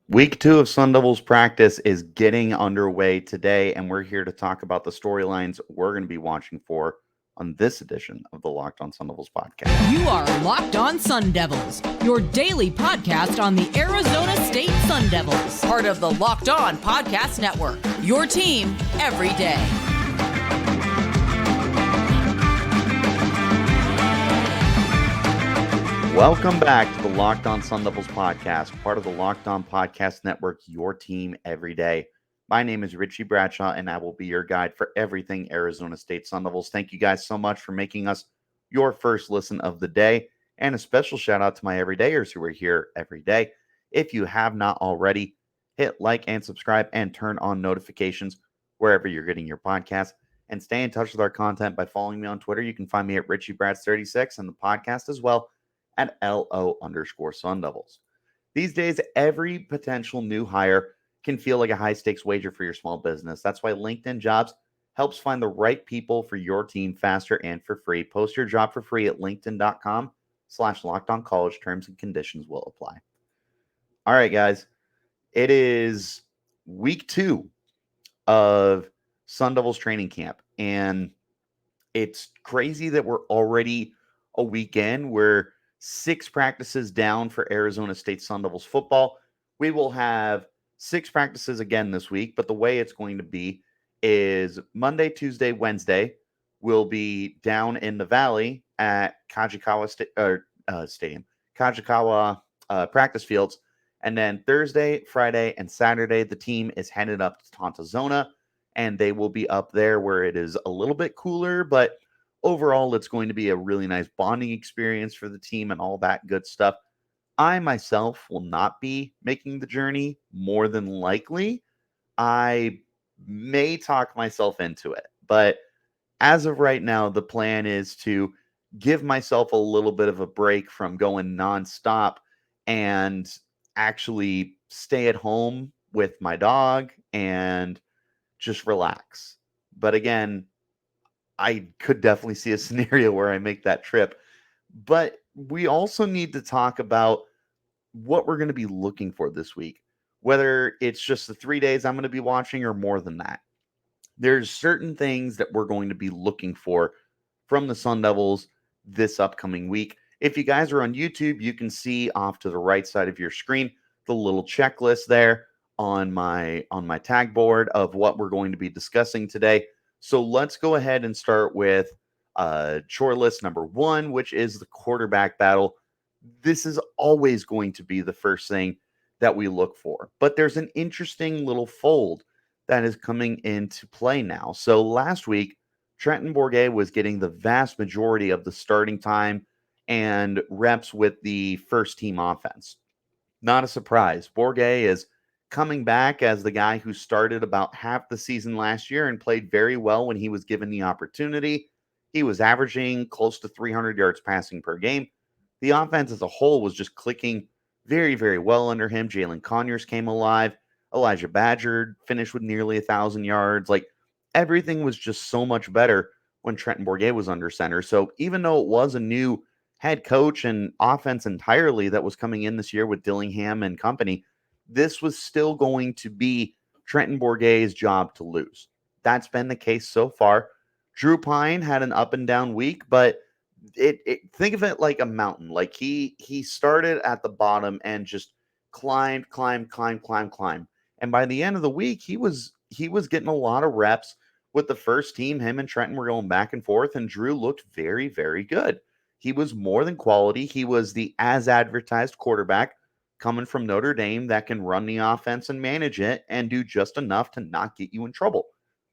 Week 2 of Sun Devils practice is getting underway today, and we're here to talk about the storylines we're going to be watching for on this edition of the Locked On Sun Devils podcast. You are Locked On Sun Devils, your daily podcast on the Arizona State Sun Devils, part of the Locked On Podcast Network, your team every day. Welcome back to the Locked On Sun Devils podcast, part of the Locked On Podcast Network, your team every day. My name is Richie Bradshaw, and I will be your guide for everything Arizona State Sun Devils. Thank you guys so much for making us your first listen of the day, and a special shout out to my everydayers who are here every day. If you have not already, hit like and subscribe and turn on notifications wherever you're getting your podcast, and stay in touch with our content by following me on Twitter. You can find me at RichieBrads36 and the podcast as well at LO_Sun Devils. These days, every potential new hire can feel like a high-stakes wager for your small business. That's why LinkedIn Jobs helps find the right people for your team faster and for free. Post your job for free at linkedin.com/lockedoncollege. Terms and conditions will apply. All right, guys. It is week 2 of Sun Devils training camp, and it's crazy that we're already a weekend. We're 6 practices down for Arizona State Sun Devils football. We will have 6 practices again this week, but the way it's going to be is Monday, Tuesday, Wednesday will be down in the valley at Kajikawa Stadium, Kajikawa practice fields. And then Thursday, Friday, and Saturday, the team is headed up to Tontozona, and they will be up there where it is a little bit cooler, but overall, it's going to be a really nice bonding experience for the team and all that good stuff. I myself will not be making the journey, more than likely. I may talk myself into it, but as of right now, the plan is to give myself a little bit of a break from going nonstop and actually stay at home with my dog and just relax. But again, I could definitely see a scenario where I make that trip. But we also need to talk about what we're going to be looking for this week, whether it's just the 3 days I'm going to be watching or more than that. There's certain things that we're going to be looking for from the Sun Devils this upcoming week. If you guys are on YouTube, you can see off to the right side of your screen the little checklist there on my tag board of what we're going to be discussing today. So let's go ahead and start with chore list number 1, which is the quarterback battle. This is always going to be the first thing that we look for. But there's an interesting little fold that is coming into play now. So last week, Trenton Bourguet was getting the vast majority of the starting time and reps with the first team offense. Not a surprise. Bourguet is coming back as the guy who started about half the season last year and played very well when he was given the opportunity. He was averaging close to 300 yards passing per game. The offense as a whole was just clicking very, very well under him. Jalen Conyers came alive. Elijah Badger finished with nearly 1,000 yards. Like, everything was just so much better when Trenton Bourguet was under center. So even though it was a new head coach and offense entirely that was coming in this year with Dillingham and company, this was still going to be Trenton Bourguet's job to lose. That's been the case so far. Drew Pine had an up and down week, but think of it like a mountain. Like he started at the bottom and just climbed. And by the end of the week, he was getting a lot of reps with the first team. Him and Trenton were going back and forth, and Drew looked very, very good. He was more than quality. He was the as advertised quarterback coming from Notre Dame that can run the offense and manage it and do just enough to not get you in trouble.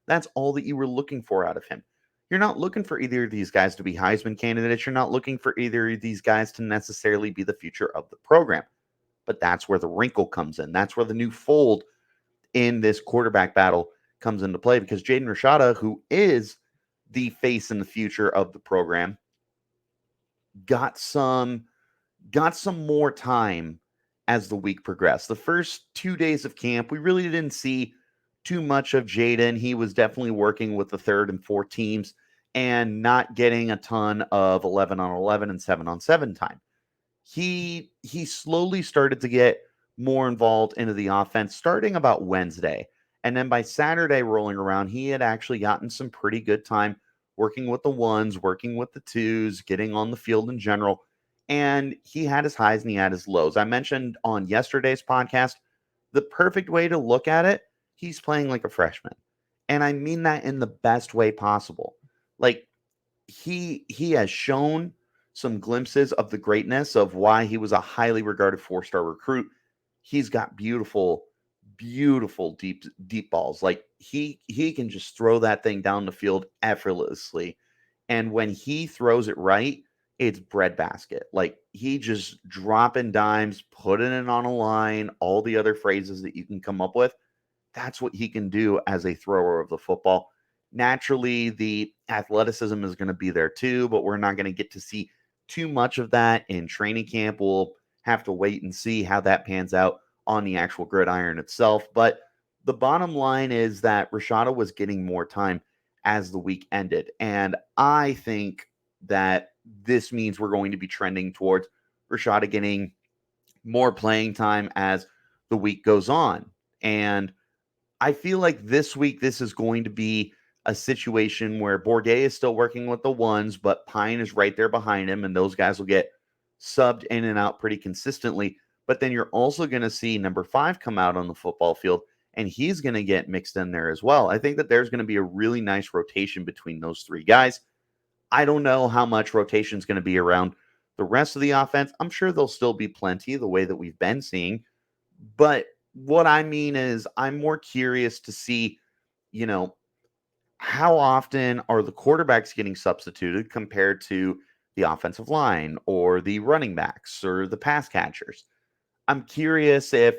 That's all that you were looking for out of him. You're not looking for either of these guys to be Heisman candidates. You're not looking for either of these guys to necessarily be the future of the program. But that's where the wrinkle comes in. That's where the new fold in this quarterback battle comes into play, because Jaden Rashada, who is the face and the future of the program, got some more time as the week progressed. The first 2 days of camp, we really didn't see too much of Jaden. He was definitely working with the third and fourth teams and not getting a ton of 11-on-11 and 7-on-7 time. He slowly started to get more involved into the offense starting about Wednesday. And then by Saturday rolling around, he had actually gotten some pretty good time working with the ones, working with the twos, getting on the field in general. And he had his highs and he had his lows. I mentioned on yesterday's podcast, the perfect way to look at it, he's playing like a freshman. And I mean that in the best way possible. Like he has shown some glimpses of the greatness of why he was a highly regarded four-star recruit. He's got beautiful deep balls. Like he can just throw that thing down the field effortlessly. And when he throws it right, it's breadbasket. Like he just dropping dimes, putting it on a line, all the other phrases that you can come up with. That's what he can do as a thrower of the football. Naturally, the athleticism is going to be there too, but we're not going to get to see too much of that in training camp. We'll have to wait and see how that pans out on the actual gridiron itself. But the bottom line is that Rashada was getting more time as the week ended. And I think that this means we're going to be trending towards Rashada getting more playing time as the week goes on. And I feel like this week, this is going to be a situation where Bourget is still working with the ones, but Pine is right there behind him, and those guys will get subbed in and out pretty consistently. But then you're also going to see number 5 come out on the football field, and he's going to get mixed in there as well. I think that there's going to be a really nice rotation between those 3 guys. I don't know how much rotation is going to be around the rest of the offense. I'm sure there'll still be plenty the way that we've been seeing. But what I mean is I'm more curious to see, you know, how often are the quarterbacks getting substituted compared to the offensive line or the running backs or the pass catchers? I'm curious if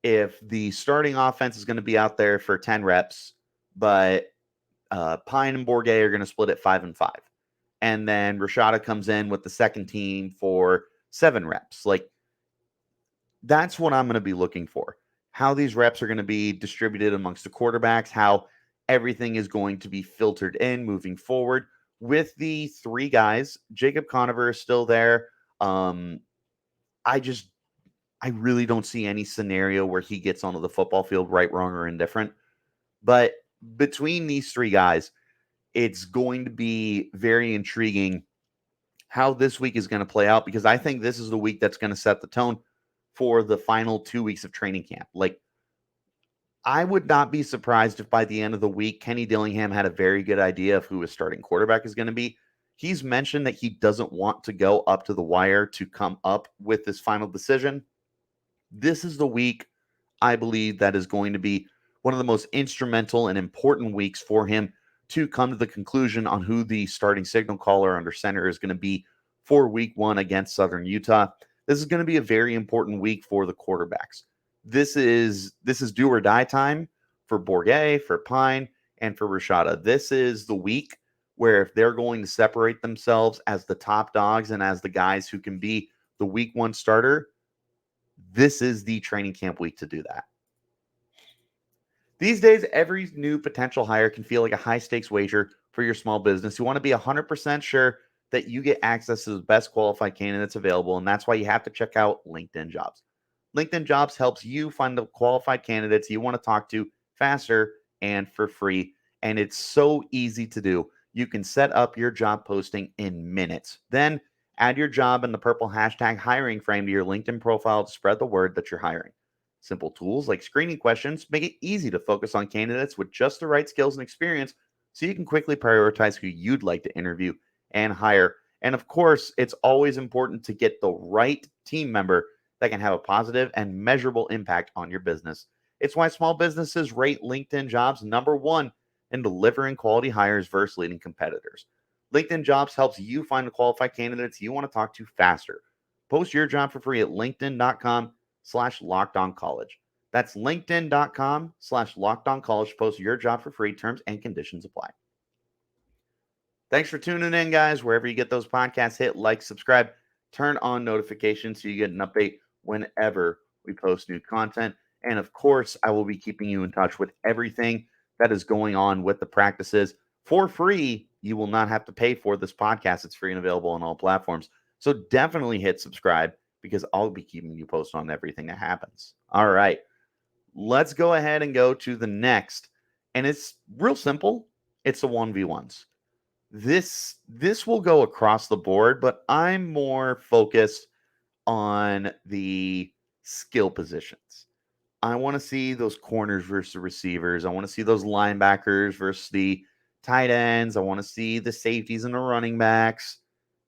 the starting offense is going to be out there for 10 reps, but Pine and Bourget are going to split it 5 and 5. And then Rashada comes in with the second team for 7 reps. Like, that's what I'm going to be looking for. How these reps are going to be distributed amongst the quarterbacks, how everything is going to be filtered in moving forward. With the 3 guys, Jacob Conover is still there. I really don't see any scenario where he gets onto the football field right, wrong, or indifferent. But between these 3 guys, it's going to be very intriguing how this week is going to play out, because I think this is the week that's going to set the tone for the final 2 weeks of training camp. Like, I would not be surprised if by the end of the week, Kenny Dillingham had a very good idea of who his starting quarterback is going to be. He's mentioned that he doesn't want to go up to the wire to come up with this final decision. This is the week, I believe, that is going to be one of the most instrumental and important weeks for him to come to the conclusion on who the starting signal caller under center is going to be for week 1 against Southern Utah. This is going to be a very important week for the quarterbacks. This is do or die time for Bourget, for Pine, and for Rashada. This is the week where if they're going to separate themselves as the top dogs and as the guys who can be the week 1 starter, this is the training camp week to do that. These days, every new potential hire can feel like a high-stakes wager for your small business. You want to be 100% sure that you get access to the best qualified candidates available, and that's why you have to check out LinkedIn Jobs. LinkedIn Jobs helps you find the qualified candidates you want to talk to faster and for free, and it's so easy to do. You can set up your job posting in minutes. Then add your job and the purple hashtag hiring frame to your LinkedIn profile to spread the word that you're hiring. Simple tools like screening questions make it easy to focus on candidates with just the right skills and experience so you can quickly prioritize who you'd like to interview and hire. And of course, it's always important to get the right team member that can have a positive and measurable impact on your business. It's why small businesses rate LinkedIn Jobs number 1 in delivering quality hires versus leading competitors. LinkedIn Jobs helps you find the qualified candidates you want to talk to faster. Post your job for free at linkedin.com/lockedoncollege. That's linkedin.com/lockedoncollege. Post your job for free. Terms and conditions apply. Thanks for tuning in, guys. Wherever you get those podcasts, hit like, subscribe, turn on notifications so you get an update whenever we post new content. And of course, I will be keeping you in touch with everything that is going on with the practices for free. You will not have to pay for this podcast. It's free and available on all platforms. So definitely hit subscribe, because I'll be keeping you posted on everything that happens. All right. Let's go ahead and go to the next. And it's real simple. It's the 1v1s. This will go across the board, but I'm more focused on the skill positions. I want to see those corners versus the receivers. I want to see those linebackers versus the tight ends. I want to see the safeties and the running backs.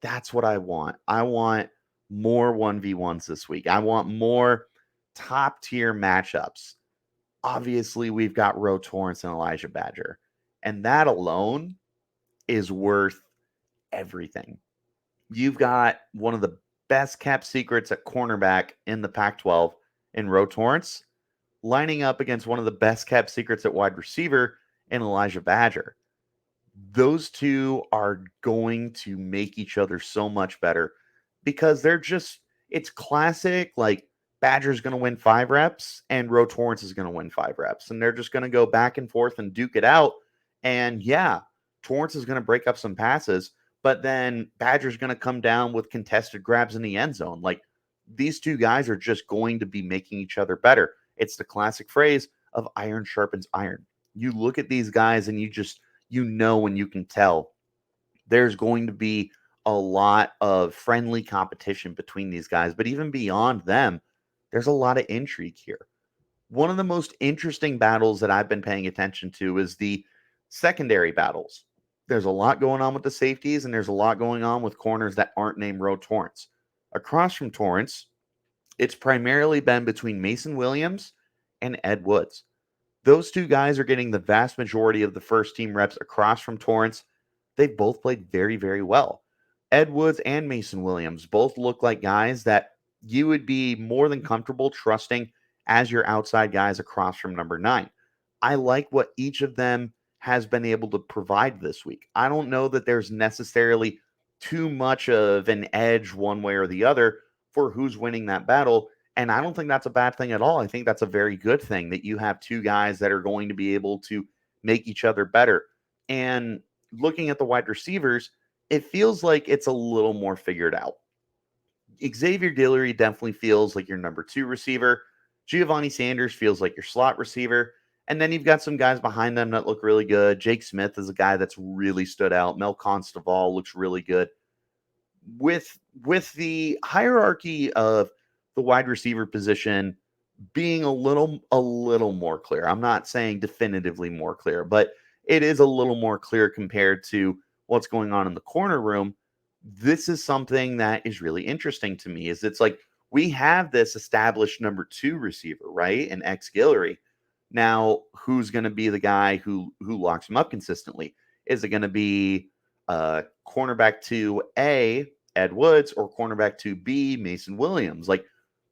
That's what I want. I want more 1v1s this week. I want more top tier matchups. Obviously, we've got Ro Torrance and Elijah Badger, and that alone is worth everything. You've got one of the best kept secrets at cornerback in the Pac-12 in Ro Torrance, lining up against one of the best kept secrets at wide receiver in Elijah Badger. Those two are going to make each other so much better because it's classic, like Badger's going to win 5 reps and Ro Torrance is going to win 5 reps. And they're just going to go back and forth and duke it out. And yeah, Torrance is going to break up some passes, but then Badger's going to come down with contested grabs in the end zone. Like, these two guys are just going to be making each other better. It's the classic phrase of iron sharpens iron. You look at these guys and you know, and you can tell there's going to be a lot of friendly competition between these guys. But even beyond them, there's a lot of intrigue here. One of the most interesting battles that I've been paying attention to is the secondary battles. There's a lot going on with the safeties, and there's a lot going on with corners that aren't named Ro Torrance. Across from Torrance, it's primarily been between Mason Williams and Ed Woods. Those two guys are getting the vast majority of the first team reps across from Torrance. They've both played very, very well. Ed Woods and Mason Williams both look like guys that you would be more than comfortable trusting as your outside guys across from number 9. I like what each of them has been able to provide this week. I don't know that there's necessarily too much of an edge one way or the other for who's winning that battle. And I don't think that's a bad thing at all. I think that's a very good thing that you have two guys that are going to be able to make each other better. And looking at the wide receivers, it feels like it's a little more figured out. Xavier Guillory definitely feels like your number 2 receiver. Giovanni Sanders feels like your slot receiver. And then you've got some guys behind them that look really good. Jake Smith is a guy that's really stood out. Mel Constable looks really good. With the hierarchy of the wide receiver position being a little more clear. I'm not saying definitively more clear, but it is a little more clear compared to what's going on in the corner room. This is something that is really interesting to me. It's like we have this established number 2 receiver, right? And X Guillory. Now, who's going to be the guy who locks him up consistently? Is it going to be cornerback 2A, Ed Woods, or cornerback 2B, Mason Williams? Like,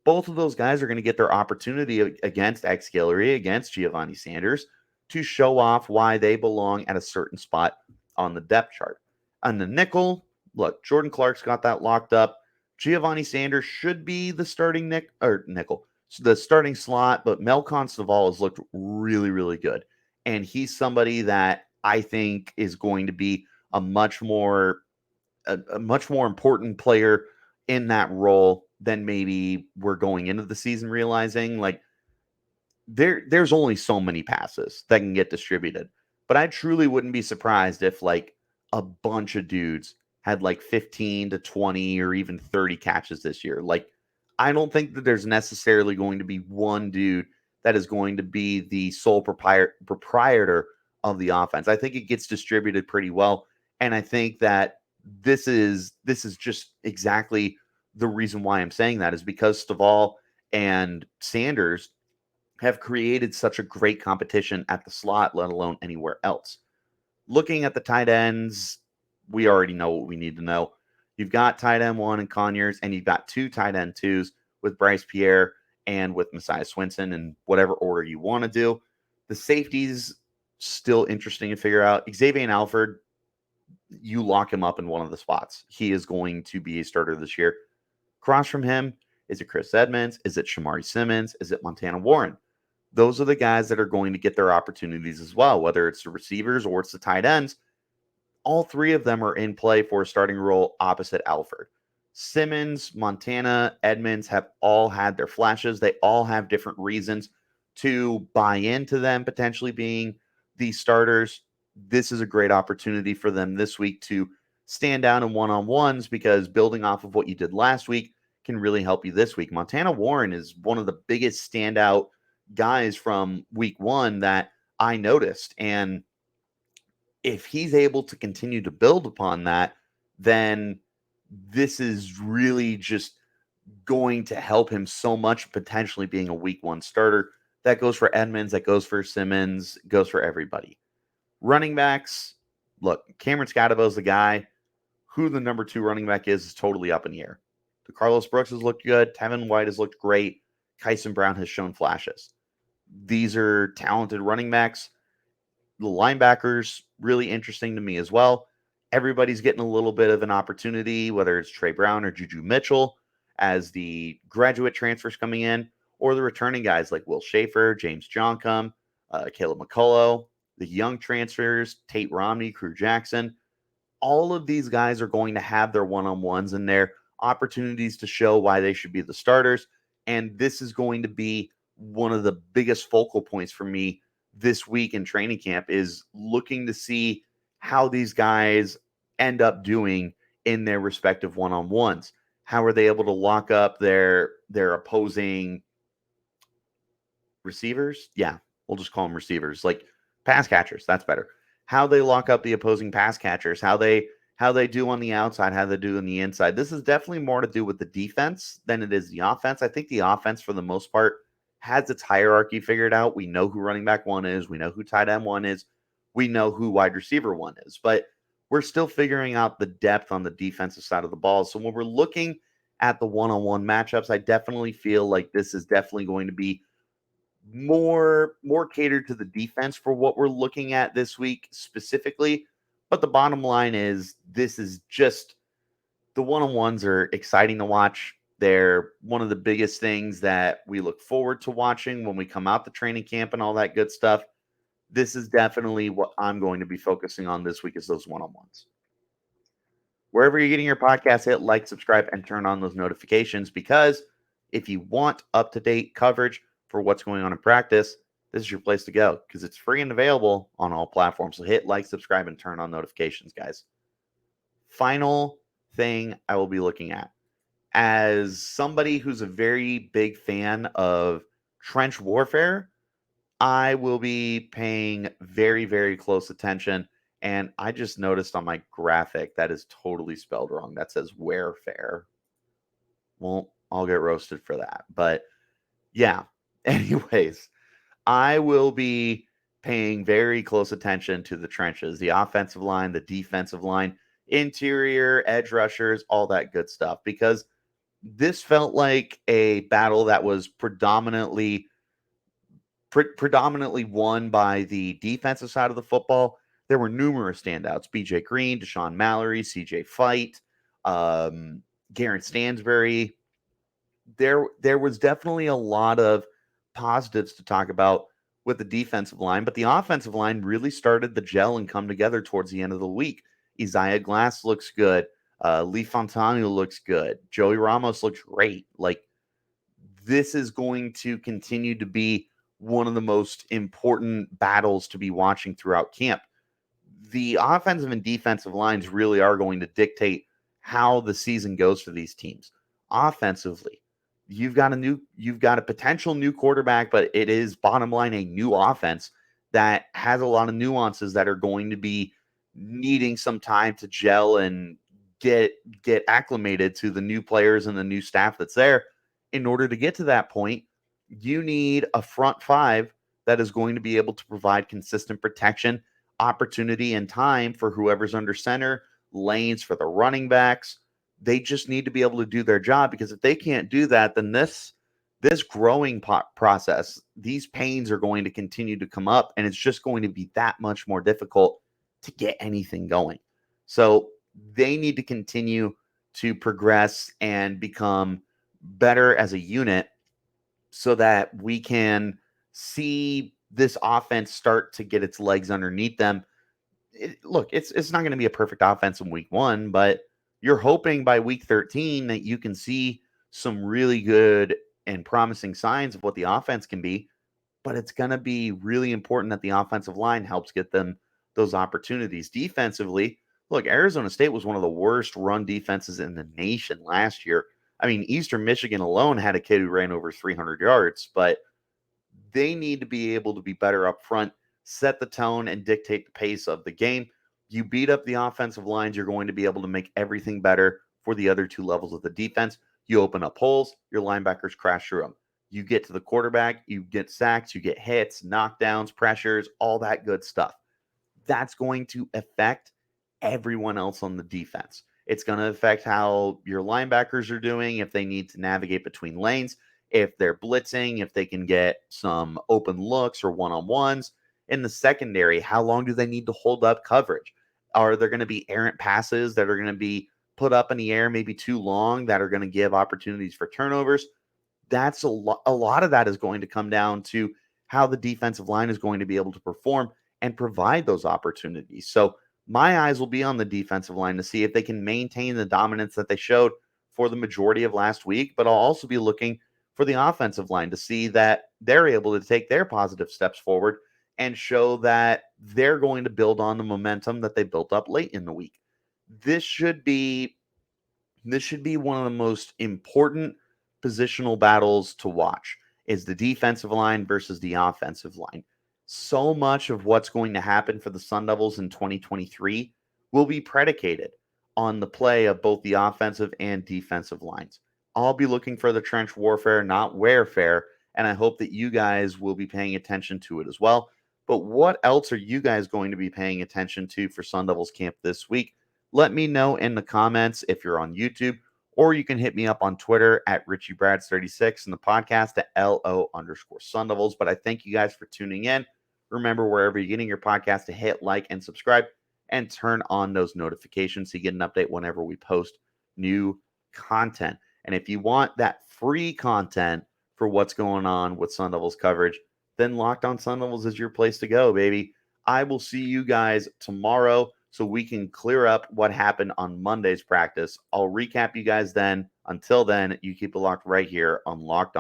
both of those guys are going to get their opportunity against X Guillory, against Giovanni Sanders, to show off why they belong at a certain spot on the depth chart. On the nickel, look, Jordan Clark's got that locked up. Giovanni Sanders should be the starting nickel, the starting slot, but Mel Constable has looked really, really good. And he's somebody that I think is going to be a much more important player in that role than maybe we're going into the season realizing. Like, there's only so many passes that can get distributed. But I truly wouldn't be surprised if like a bunch of dudes had like 15 to 20 or even 30 catches this year. Like, I don't think that there's necessarily going to be one dude that is going to be the sole proprietor of the offense. I think it gets distributed pretty well. And I think that this is just exactly the reason why I'm saying that, is because Stovall and Sanders have created such a great competition at the slot, let alone anywhere else. Looking at the tight ends, we already know what we need to know. You've got tight end 1 in Conyers, and you've got 2 tight end 2s with Bryce Pierre and with Messiah Swinson, in whatever order you want to do. The safeties, still interesting to figure out. Xavier Alford, you lock him up in one of the spots. He is going to be a starter this year. Across from him, is it Chris Edmonds? Is it Shamari Simmons? Is it Montana Warren? Those are the guys that are going to get their opportunities as well, whether it's the receivers or it's the tight ends. All 3 of them are in play for a starting role opposite Alford. Simmons, Montana, Edmonds have all had their flashes. They all have different reasons to buy into them potentially being the starters. This is a great opportunity for them this week to stand down in one-on-ones, because building off of what you did last week can really help you this week. Montana Warren is one of the biggest standout guys from week one that I noticed. And if he's able to continue to build upon that, then this is really just going to help him so much, potentially being a week one starter. That goes for Edmonds, that goes for Simmons, goes for everybody. Running backs, look, Cameron Scottibo's the guy. Who the number 2 running back is totally up in the air. Carlos Brooks has looked good. Tevin White has looked great. Kyson Brown has shown flashes. These are talented running backs. The linebackers, really interesting to me as well. Everybody's getting a little bit of an opportunity, whether it's Trey Brown or Juju Mitchell, as the graduate transfers coming in, or the returning guys like Will Schaefer, James Joncom, Caleb McCullough, the young transfers, Tate Romney, Crew Jackson. All of these guys are going to have their one-on-ones and their opportunities to show why they should be the starters. And this is going to be one of the biggest focal points for me this week in training camp, is looking to see how these guys end up doing in their respective one-on-ones. How are they able to lock up their opposing receivers? Yeah, we'll just call them receivers, like pass catchers. That's better. How they lock up the opposing pass catchers, how they do on the outside, how they do on the inside. This is definitely more to do with the defense than it is the offense. I think the offense, for the most part, has its hierarchy figured out. We know who running back 1 is. We know who tight end 1 is. We know who wide receiver 1 is. But we're still figuring out the depth on the defensive side of the ball. So when we're looking at the one-on-one matchups, I definitely feel like this is definitely going to be more catered to the defense for what we're looking at this week specifically. But the bottom line is, this is just, the one-on-ones are exciting to watch. They're one of the biggest things that we look forward to watching when we come out the training camp and all that good stuff. This is definitely what I'm going to be focusing on this week, is those one-on-ones. Wherever you're getting your podcast, hit like, subscribe, and turn on those notifications, because if you want up-to-date coverage for what's going on in practice, this is your place to go, because it's free and available on all platforms. So hit like, subscribe, and turn on notifications, guys. Final thing I will be looking at, as somebody who's a very big fan of trench warfare, I will be paying very, very close attention. And I just noticed on my graphic that is totally spelled wrong. That says warfare. Well, I'll get roasted for that. But yeah, anyways, I will be paying very close attention to the trenches, the offensive line, the defensive line, interior, edge rushers, all that good stuff, because this felt like a battle that was predominantly won by the defensive side of the football. There were numerous standouts: BJ Green, Deshaun Mallory, CJ Fight, Garrett Stansbury. There was definitely a lot of positives to talk about with the defensive line, but the offensive line really started to gel and come together towards the end of the week. Isaiah Glass looks good. Lee Fontanu looks good. Joey Ramos looks great. Like, this is going to continue to be one of the most important battles to be watching throughout camp. The offensive and defensive lines really are going to dictate how the season goes for these teams. Offensively, you've got a potential new quarterback, but it is, bottom line, a new offense that has a lot of nuances that are going to be needing some time to gel and get acclimated to the new players and the new staff that's there. In order to get to that point, you need a front 5 that is going to be able to provide consistent protection, opportunity, and time for whoever's under center, lanes for the running backs. They just need to be able to do their job, because if they can't do that, then this growing process, these pains are going to continue to come up, and it's just going to be that much more difficult to get anything going. So they need to continue to progress and become better as a unit, so that we can see this offense start to get its legs underneath them. Look, it's not going to be a perfect offense in week 1, but you're hoping by week 13 that you can see some really good and promising signs of what the offense can be, but it's going to be really important that the offensive line helps get them those opportunities. Defensively, look, Arizona State was one of the worst run defenses in the nation last year. I mean, Eastern Michigan alone had a kid who ran over 300 yards, but they need to be able to be better up front, set the tone, and dictate the pace of the game. You beat up the offensive lines, you're going to be able to make everything better for the other two levels of the defense. You open up holes, your linebackers crash through them. You get to the quarterback, you get sacks, you get hits, knockdowns, pressures, all that good stuff. That's going to affect everyone else on the defense. It's going to affect how your linebackers are doing, if they need to navigate between lanes, if they're blitzing, if they can get some open looks or one-on-ones. In the secondary, how long do they need to hold up coverage? Are there going to be errant passes that are going to be put up in the air maybe too long that are going to give opportunities for turnovers? That's a lot of that is going to come down to how the defensive line is going to be able to perform and provide those opportunities. So my eyes will be on the defensive line to see if they can maintain the dominance that they showed for the majority of last week, but I'll also be looking for the offensive line to see that they're able to take their positive steps forward and show that they're going to build on the momentum that they built up late in the week. This should be one of the most important positional battles to watch, is the defensive line versus the offensive line. So much of what's going to happen for the Sun Devils in 2023 will be predicated on the play of both the offensive and defensive lines. I'll be looking for the trench warfare, not warfare, and I hope that you guys will be paying attention to it as well. But what else are you guys going to be paying attention to for Sun Devils camp this week? Let me know in the comments if you're on YouTube, or you can hit me up on Twitter at RichieBrads36 and the podcast at LO_Sun Devils. But I thank you guys for tuning in. Remember, wherever you're getting your podcast, to hit like and subscribe and turn on those notifications so you get an update whenever we post new content. And if you want that free content for what's going on with Sun Devils coverage, then Locked On Sun Devils is your place to go, baby. I will see you guys tomorrow so we can clear up what happened on Monday's practice. I'll recap you guys then. Until then, you keep it locked right here on Locked On.